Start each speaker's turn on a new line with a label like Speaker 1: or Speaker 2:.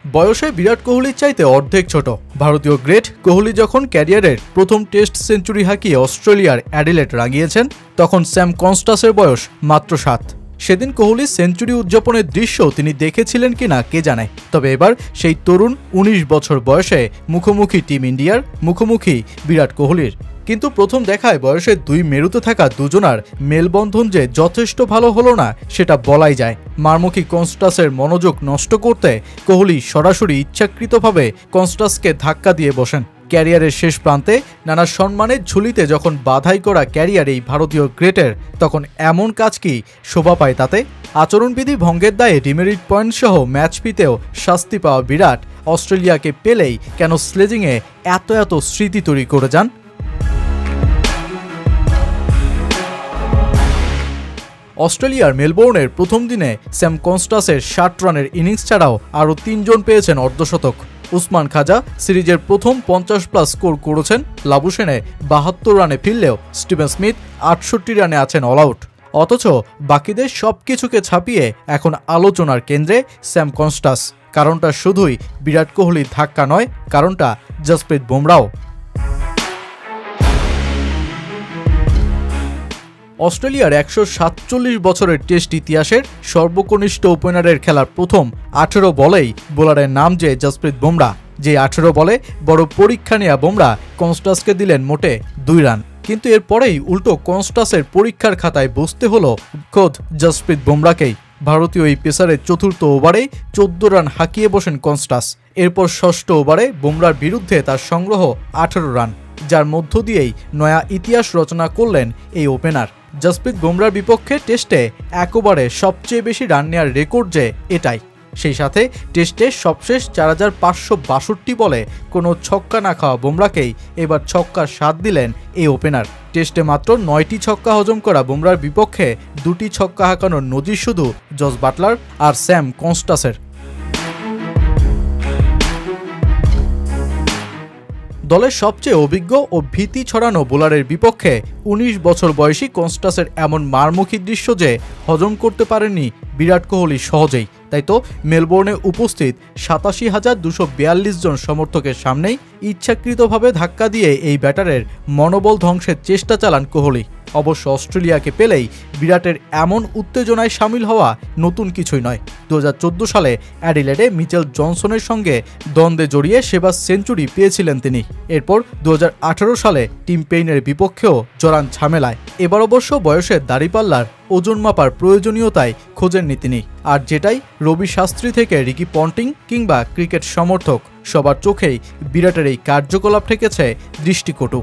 Speaker 1: বয়সে বিরাট কোহলির চাইতে অর্ধেক ছোট ভারতীয় গ্রেট কোহলি যখন ক্যারিয়ারের প্রথম টেস্ট সেঞ্চুরি হাঁকিয়ে অস্ট্রেলিয়ার অ্যাডিলেড রাঙিয়েছেন তখন স্যাম কনস্টাসের বয়স মাত্র 7। সেদিন কোহলি সেঞ্চুরি উদযাপনের দৃশ্য তিনি দেখেছিলেন কিনা কে জানে। তবে এবার সেই তরুণ ১৯ বছর বয়সে মুখোমুখি টিম ইন্ডিয়ার, মুখোমুখি বিরাট কোহলির। কিন্তু প্রথম দেখায় বয়সের দুই মেরুতে থাকা দুজনার মেলবন্ধন যে যথেষ্ট ভালো হলো না সেটা বলাই যায়। মারমুখী কনস্টাসের মনোযোগ নষ্ট করতে কোহলি সরাসরি ইচ্ছাকৃতভাবে কনস্টাসকে ধাক্কা দিয়ে বসেন। ক্যারিয়ারের শেষ প্রান্তে নানা সম্মানের ঝুলিতে যখন বাধাই করা ক্যারিয়ার এই ভারতীয় গ্রেটের, তখন এমন কাজ কি শোভা পায় তাতে? আচরণবিধি ভঙ্গের দায়ে ডিমেরিট পয়েন্ট সহ ম্যাচ ফিতেও শাস্তি পাওয়া বিরাট অস্ট্রেলিয়াকে পেলেই কেন স্লেজিংয়ে এত স্মৃতি তৈরি করে যান? অস্ট্রেলিয়ার মেলবোর্নের প্রথম দিনে স্যাম কনস্টাসের ৬০ রানের ইনিংস ছাড়াও আরও ৩ জন পেয়েছেন অর্ধশতক। উসমান খাজা সিরিজের প্রথম ৫০+ স্কোর করেছেন, লাবুশেনে ৭২ রানে ফিরলেও স্টিভেন স্মিথ ৬৮ রানে আছেন অল আউট। অথচ বাকিদের সবকিছুকে ছাপিয়ে এখন আলোচনার কেন্দ্রে স্যাম কনস্টাস। কারণটা শুধুই বিরাট কোহলির ধাক্কা নয়, কারণটা জসপ্রীত বুমরাও। অস্ট্রেলিয়ার ১৪৭ বছরের টেস্ট ইতিহাসের সর্বকনিষ্ঠ ওপেনারের খেলার প্রথম ১৮ বলেই বোলারের নাম যে জসপ্রীত বুমরা। যে ১৮ বলে বড় পরীক্ষা নেয়া বুমরা কনস্টাসকে দিলেন মোটে ২ রান। কিন্তু এরপরেই উল্টো কনস্টাসের পরীক্ষার খাতায় বসতে হলো খোদ জসপ্রীত বুমরাকেই। ভারতীয় এই পেসারের চতুর্থ ওভারেই ১৪ রান হাঁকিয়ে বসেন কনস্টাস। এরপর ষষ্ঠ ওভারে বুমরার বিরুদ্ধে তার সংগ্রহ ১৮ রান, যার মধ্য দিয়েই নয়া ইতিহাস রচনা করলেন এই ওপেনার। জসপ্রীত বুমরার বিপক্ষে টেস্টে এক ওভারে সবচেয়ে বেশি রান নেওয়ার রেকর্ড যে এটাই। সেই সাথে টেস্টে সবশেষ ৪৫৬২ বলে কোনো ছক্কা না খাওয়া বুমরাকেই এবার ছক্কার স্বাদ দিলেন এই ওপেনার। টেস্টে মাত্র ৯টি ছক্কা হজম করা বুমরার বিপক্ষে ২টি ছক্কা হাঁকানোর নজির শুধু জস বাটলার আর স্যাম কনস্টাসের। দলের সবচেয়ে অভিজ্ঞ ও ভীতি ছড়ানো বোলারের বিপক্ষে ১৯ বছর বয়সী কনস্টাসের এমন মারমুখী দৃশ্য যে হজম করতে পারেননি বিরাট কোহলি সহজেই। তাই তো মেলবোর্নে উপস্থিত ৮৭,২৪২ জন সমর্থকের সামনেই ইচ্ছাকৃতভাবে ধাক্কা দিয়ে এই ব্যাটারের মনোবল ধ্বংসের চেষ্টা চালান কোহলি। অবশ্য অস্ট্রেলিয়াকে পেলেই বিরাটের এমন উত্তেজনায় সামিল হওয়া নতুন কিছুই নয়। ২০১৪ সালে অ্যাডিলেডে মিচেল জনসনের সঙ্গে দ্বন্দ্বে জড়িয়ে সেবার সেঞ্চুরি পেয়েছিলেন তিনি। এরপর ২০১৮ সালে টিম পেইনের বিপক্ষেও জড়ান ঝামেলায়। এবার অবশ্য বয়সের দাড়িপাল্লার ওজন মাপার প্রয়োজনীয়তায় খোঁজেননি তিনি। আর যেটাই রবি শাস্ত্রী থেকে রিকি পন্টিং কিংবা ক্রিকেট সমর্থক, সবার চোখেই বিরাটের এই কার্যকলাপ ঠেকেছে দৃষ্টিকটু।